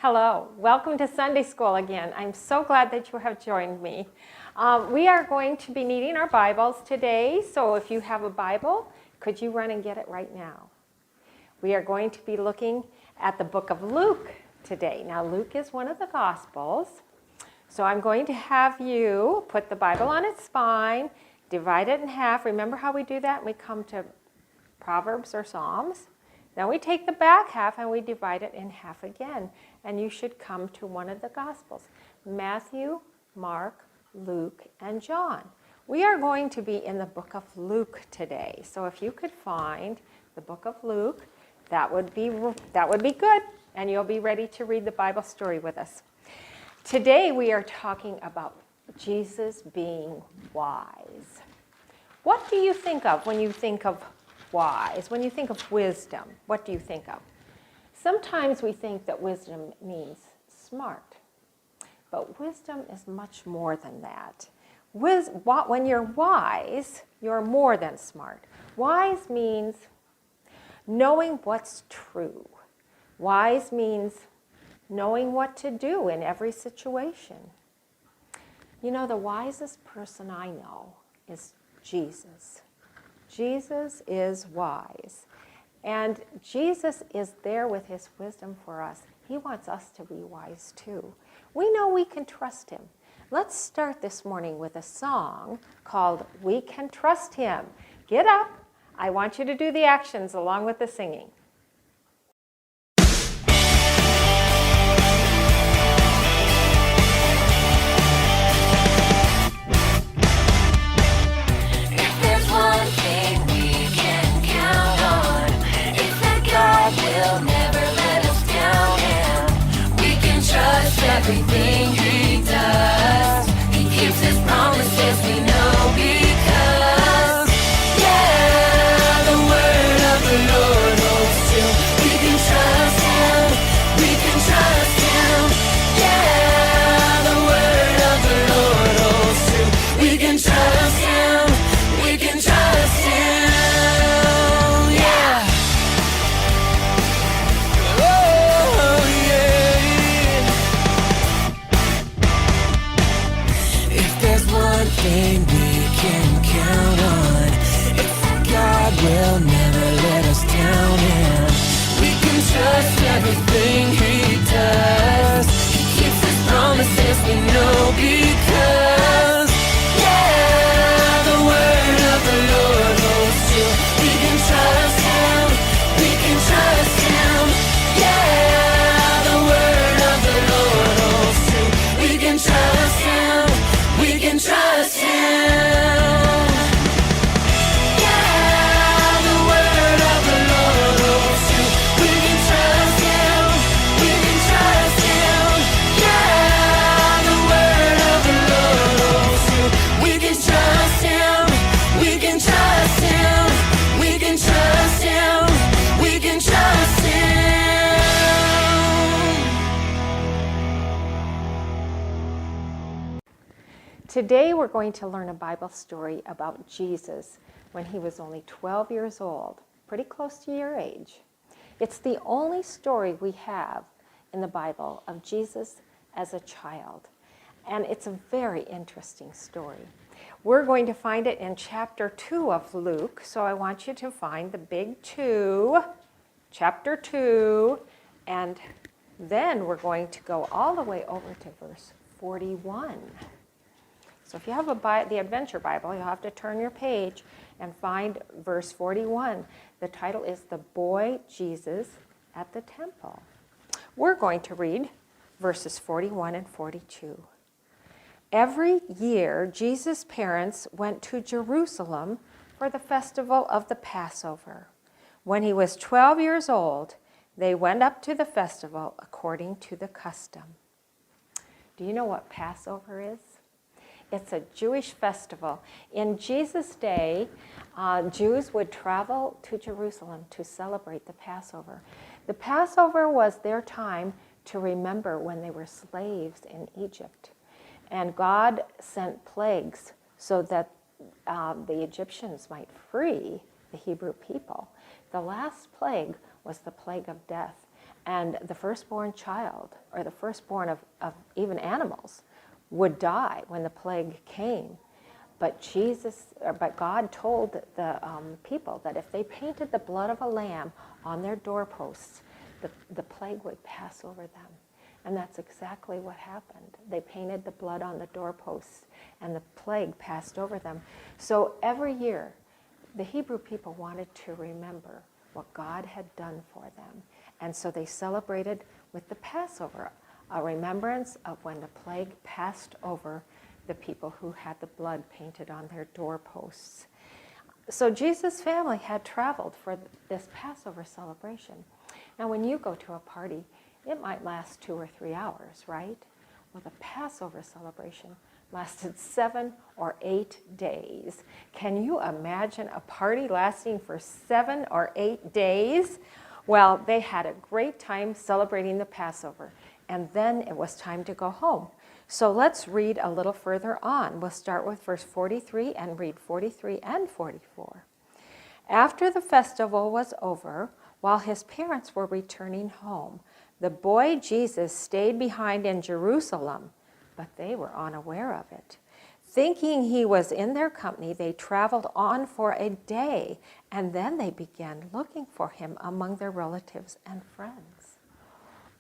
Hello, welcome to Sunday School again. I'm so glad that you have joined me. We are going to be needing our Bibles today, so if you have a Bible, could you run and get it right now? We are going to be looking at the book of Luke today. Now, Luke is one of the Gospels, so I'm going to have you put the Bible on its spine, divide it in half. Remember how we do that? We come to Proverbs or Psalms. Then we take the back half and we divide it in half again. And you should come to one of the Gospels. Matthew, Mark, Luke, and John. We are going to be in the book of Luke today. So if you could find the book of Luke, that would be good. And you'll be ready to read the Bible story with us. Today we are talking about Jesus being wise. What do you think of when you think of wise? When you think of wisdom, what do you think of? Sometimes we think that wisdom means smart, but wisdom is much more than that. When you're wise, you're more than smart. Wise means knowing what's true. Wise means knowing what to do in every situation. You know, the wisest person I know is Jesus. Jesus is wise. And Jesus is there with his wisdom for us. He wants us to be wise too. We know we can trust him. Let's start this morning with a song called We Can Trust Him. Get up. I want you to do the actions along with the singing. Everything he does, he keeps his promises, we know because, yeah, the word of the Lord holds true. We can trust him, we can trust him, yeah, the word of the Lord holds true. We can trust him, we can trust him, yeah. Oh, yeah. One thing we can count on, it's that God will never let us down, and we can trust everything he does. He keeps his promises, we know because, yeah, the word of the Lord holds true. We can trust him, we can trust him, yeah, the word of the Lord holds true. We can trust him, we can trust him. Yeah, the word of the Lord holds true. We can trust him. We can trust him. Yeah, the word of the Lord holds true. We can trust him. We can trust him. We can trust him. We can trust him. Today we're going to learn a Bible story about Jesus when he was only 12 years old, pretty close to your age. It's the only story we have in the Bible of Jesus as a child, and it's a very interesting story. We're going to find it in chapter 2 of Luke, so I want you to find the big 2, chapter 2, and then we're going to go all the way over to verse 41. So if you have the Adventure Bible, you'll have to turn your page and find verse 41. The title is The Boy Jesus at the Temple. We're going to read verses 41 and 42. Every year, Jesus' parents went to Jerusalem for the festival of the Passover. When he was 12 years old, they went up to the festival according to the custom. Do you know what Passover is? It's a Jewish festival. In Jesus' day, Jews would travel to Jerusalem to celebrate the Passover. The Passover was their time to remember when they were slaves in Egypt. And God sent plagues so that the Egyptians might free the Hebrew people. The last plague was the plague of death. And the firstborn child, or the firstborn of even animals, would die when the plague came. But God told the people that if they painted the blood of a lamb on their doorposts, the plague would pass over them. And that's exactly what happened. They painted the blood on the doorposts, and the plague passed over them. So every year, the Hebrew people wanted to remember what God had done for them. And so they celebrated with the Passover, a remembrance of when the plague passed over the people who had the blood painted on their doorposts. So Jesus' family had traveled for this Passover celebration. Now, when you go to a party, it might last 2 or 3 hours, right? Well, the Passover celebration lasted 7 or 8 days. Can you imagine a party lasting for 7 or 8 days? Well, they had a great time celebrating the Passover, and then it was time to go home. So let's read a little further on. We'll start with verse 43 and read 43 and 44. After the festival was over, while his parents were returning home, the boy Jesus stayed behind in Jerusalem, but they were unaware of it. Thinking he was in their company, they traveled on for a day, and then they began looking for him among their relatives and friends.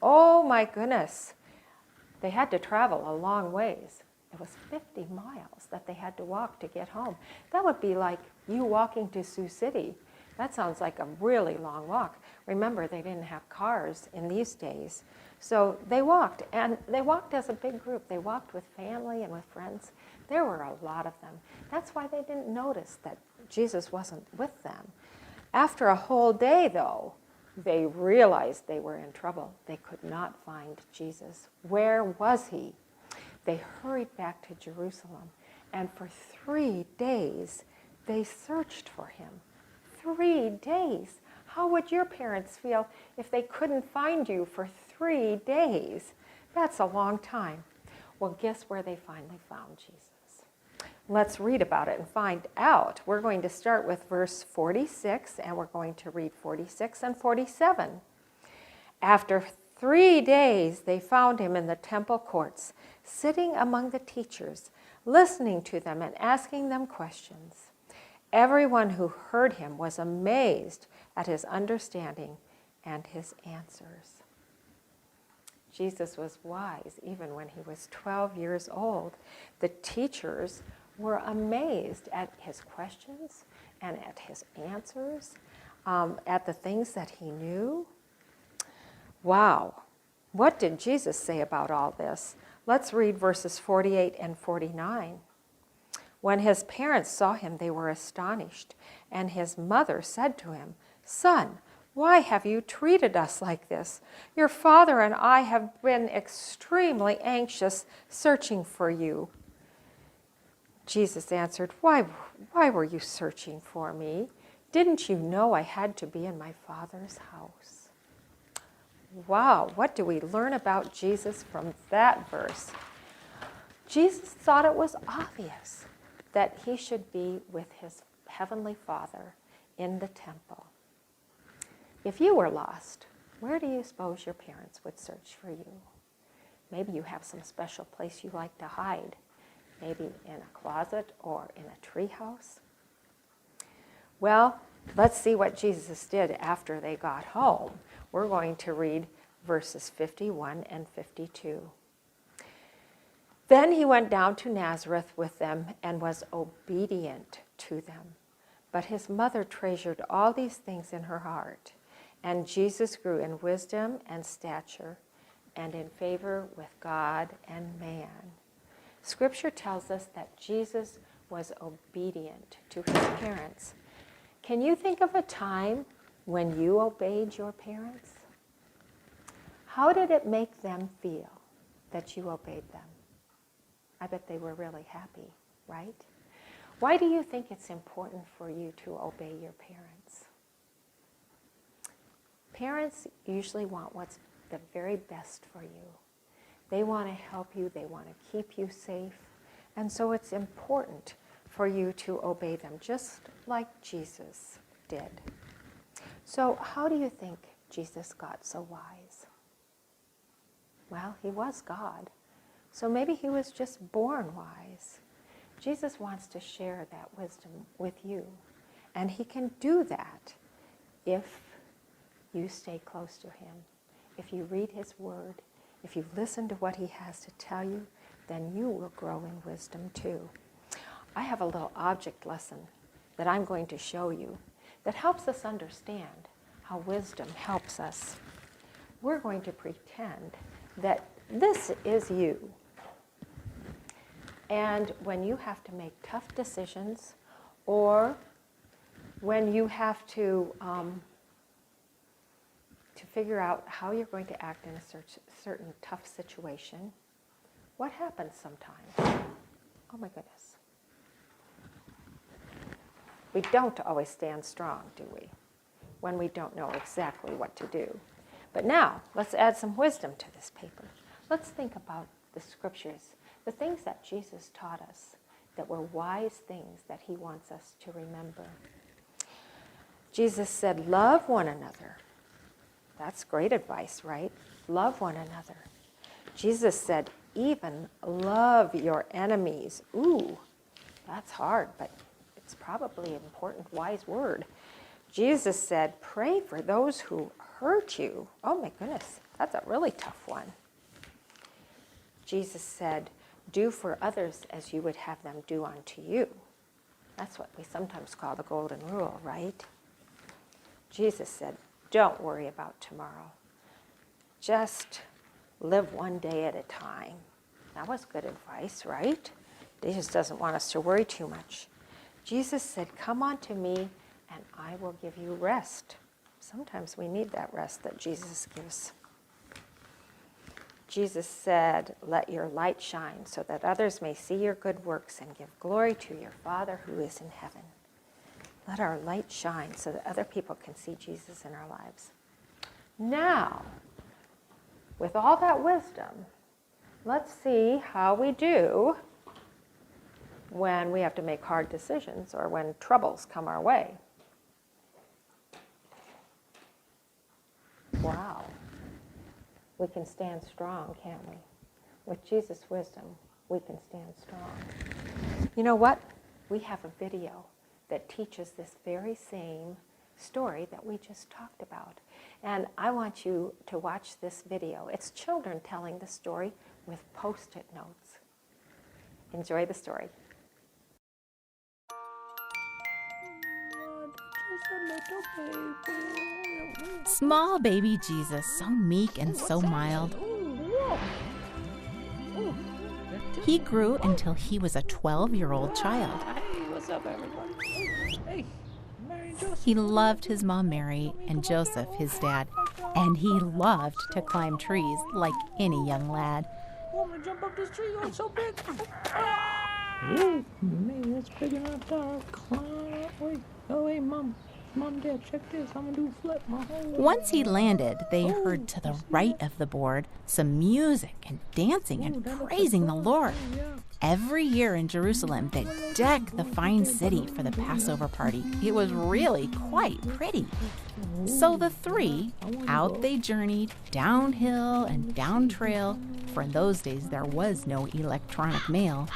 Oh my goodness! They had to travel a long ways. It was 50 miles that they had to walk to get home. That would be like you walking to Sioux City. That sounds like a really long walk. Remember, they didn't have cars in these days. So they walked, and they walked as a big group. They walked with family and with friends. There were a lot of them. That's why they didn't notice that Jesus wasn't with them. After a whole day, though, they realized they were in trouble. They could not find Jesus. Where was he? They hurried back to Jerusalem, and for 3 days, they searched for him. 3 days. How would your parents feel if they couldn't find you for 3 days? That's a long time. Well, guess where they finally found Jesus? Let's read about it and find out. We're going to start with verse 46, and we're going to read 46 and 47. After 3 days, they found him in the temple courts, sitting among the teachers, listening to them and asking them questions. Everyone who heard him was amazed at his understanding and his answers. Jesus was wise even when he was 12 years old. The teachers were amazed at his questions and at his answers, at the things that he knew. Wow. What did Jesus say about all this? Let's read verses 48 and 49. When his parents saw him, they were astonished, and his mother said to him, "Son, why have you treated us like this? Your father and I have been extremely anxious searching for you." Jesus answered, Why were you searching for me? Didn't you know I had to be in my Father's house? Wow, what do we learn about Jesus from that verse? Jesus thought it was obvious that he should be with his heavenly Father in the temple. If you were lost, where do you suppose your parents would search for you? Maybe you have some special place you like to hide, maybe in a closet or in a treehouse. Well, let's see what Jesus did after they got home. We're going to read verses 51 and 52. Then he went down to Nazareth with them and was obedient to them. But his mother treasured all these things in her heart. And Jesus grew in wisdom and stature and in favor with God and man. Scripture tells us that Jesus was obedient to his parents. Can you think of a time when you obeyed your parents? How did it make them feel that you obeyed them? I bet they were really happy, right? Why do you think it's important for you to obey your parents? Parents usually want what's the very best for you. They want to help you, they want to keep you safe, and so it's important for you to obey them, just like Jesus did. So how do you think Jesus got so wise? Well, he was God, so maybe he was just born wise. Jesus wants to share that wisdom with you, and he can do that if you stay close to him. If you read his word, if you listen to what he has to tell you, then you will grow in wisdom too. I have a little object lesson that I'm going to show you that helps us understand how wisdom helps us. We're going to pretend that this is you. And when you have to make tough decisions, or when you have to figure out how you're going to act in a certain tough situation, what happens sometimes? Oh my goodness. We don't always stand strong, do we? When we don't know exactly what to do. But now, let's add some wisdom to this paper. Let's think about the scriptures, the things that Jesus taught us that were wise things that he wants us to remember. Jesus said, love one another. That's great advice, right? Love one another. Jesus said, even love your enemies. Ooh, that's hard, but it's probably an important, wise word. Jesus said, pray for those who hurt you. Oh my goodness, that's a really tough one. Jesus said, do for others as you would have them do unto you. That's what we sometimes call the golden rule, right? Jesus said, don't worry about tomorrow. Just live one day at a time. That was good advice, right? Jesus doesn't want us to worry too much. Jesus said, come unto me and I will give you rest. Sometimes we need that rest that Jesus gives. Jesus said, let your light shine so that others may see your good works and give glory to your Father who is in heaven. Let our light shine so that other people can see Jesus in our lives. Now, with all that wisdom, let's see how we do when we have to make hard decisions or when troubles come our way. Wow. We can stand strong, can't we? With Jesus' wisdom, we can stand strong. You know what? We have a video that teaches this very same story that we just talked about. And I want you to watch this video. It's children telling the story with Post-it notes. Enjoy the story. Small baby Jesus, so meek and so mild. He grew until he was a 12-year-old child. Hey, what's up, everybody? Hey, Mary and Joseph. He loved his mom Mary and Joseph, his dad, and he loved to climb trees like any young lad. Oh, I'm gonna jump up this tree. Oh, it's so big. Oh, man, it's big enough to climb. Wait, oh, hey, Mom, Dad, check this. I'm gonna do a flip. Once he landed, they heard to the right of the board some music and dancing and praising the Lord. Every year in Jerusalem, they decked the fine city for the Passover party. It was really quite pretty. So the three, out they journeyed, downhill and down trail, for in those days there was no electronic mail.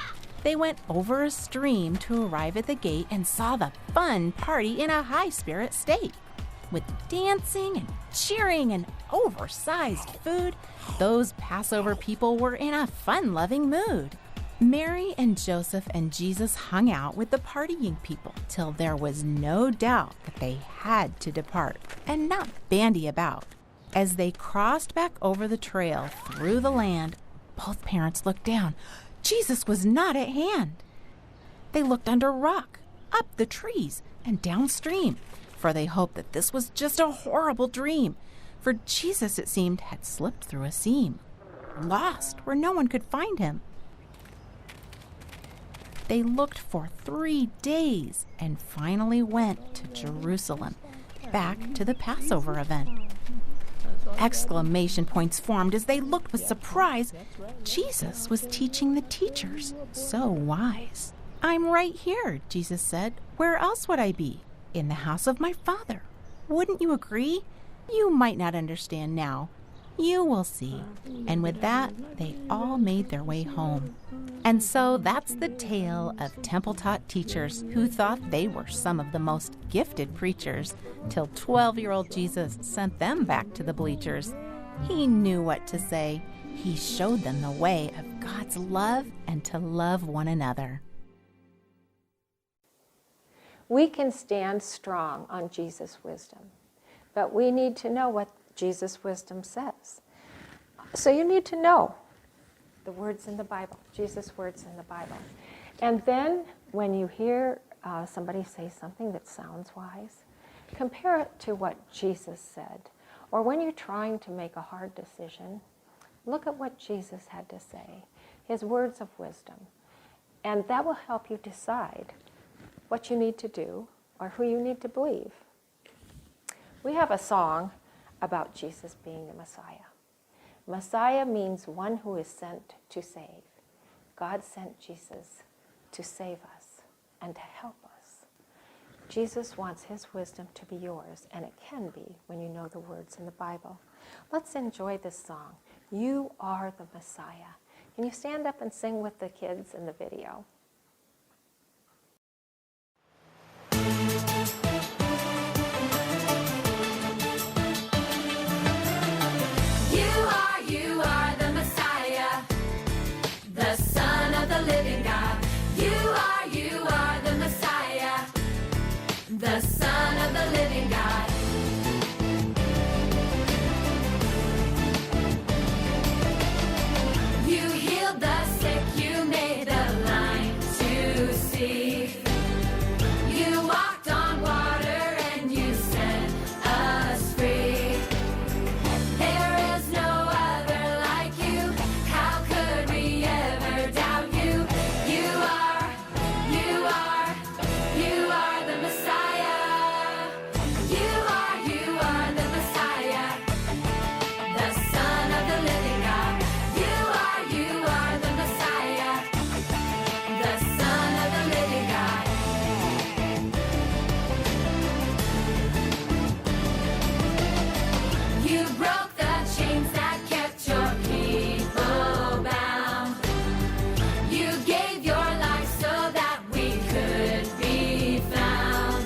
They went over a stream to arrive at the gate and saw the fun party in a high-spirit state. With dancing and cheering and oversized food, those Passover people were in a fun-loving mood. Mary and Joseph and Jesus hung out with the partying people till there was no doubt that they had to depart and not bandy about. As they crossed back over the trail through the land, both parents looked down. Jesus was not at hand. They looked under rock, up the trees, and downstream, for they hoped that this was just a horrible dream. For Jesus, it seemed, had slipped through a seam, lost where no one could find him. They looked for 3 days and finally went to Jerusalem, back to the Passover event. Exclamation points formed as they looked with surprise. Jesus was teaching the teachers, so wise. I'm right here, Jesus said. Where else would I be? In the house of my Father. Wouldn't you agree? You might not understand now. You will see. And with that, they all made their way home. And so that's the tale of temple-taught teachers who thought they were some of the most gifted preachers, till 12-year-old Jesus sent them back to the bleachers. He knew what to say. He showed them the way of God's love and to love one another. We can stand strong on Jesus' wisdom, but we need to know what Jesus' wisdom says. So you need to know the words in the Bible, Jesus' words in the Bible. And then when you hear somebody say something that sounds wise, compare it to what Jesus said. Or when you're trying to make a hard decision, look at what Jesus had to say, his words of wisdom. And that will help you decide what you need to do or who you need to believe. We have a song about Jesus being the Messiah. Messiah means one who is sent to save. God sent Jesus to save us and to help us. Jesus wants his wisdom to be yours, and it can be when you know the words in the Bible. Let's enjoy this song, You Are the Messiah. Can you stand up and sing with the kids in the video? You are the Messiah, the Son of the living God. You are the Messiah, the Son of the living God. You healed the sick, you made the blind to see. You walked on water and you set us free. There is no other like you. How could we ever doubt you? You are the Messiah. You are the Messiah, the Son of the living God. You are the Messiah, the Son of the living God. You broke the chains that kept your people bound. You gave your life so that we could be found.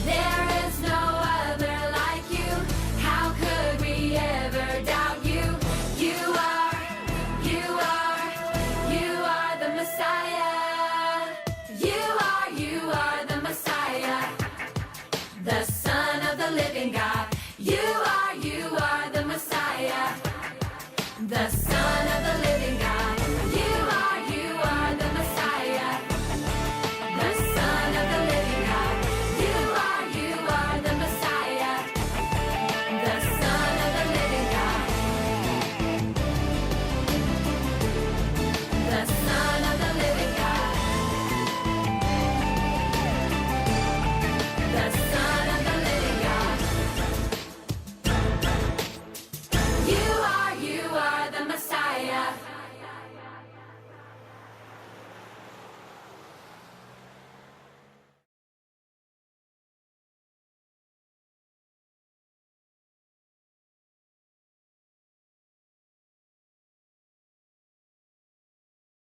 There is no other like you. How could we ever doubt you? You are the Messiah. You are the Messiah, the Son of the living God. You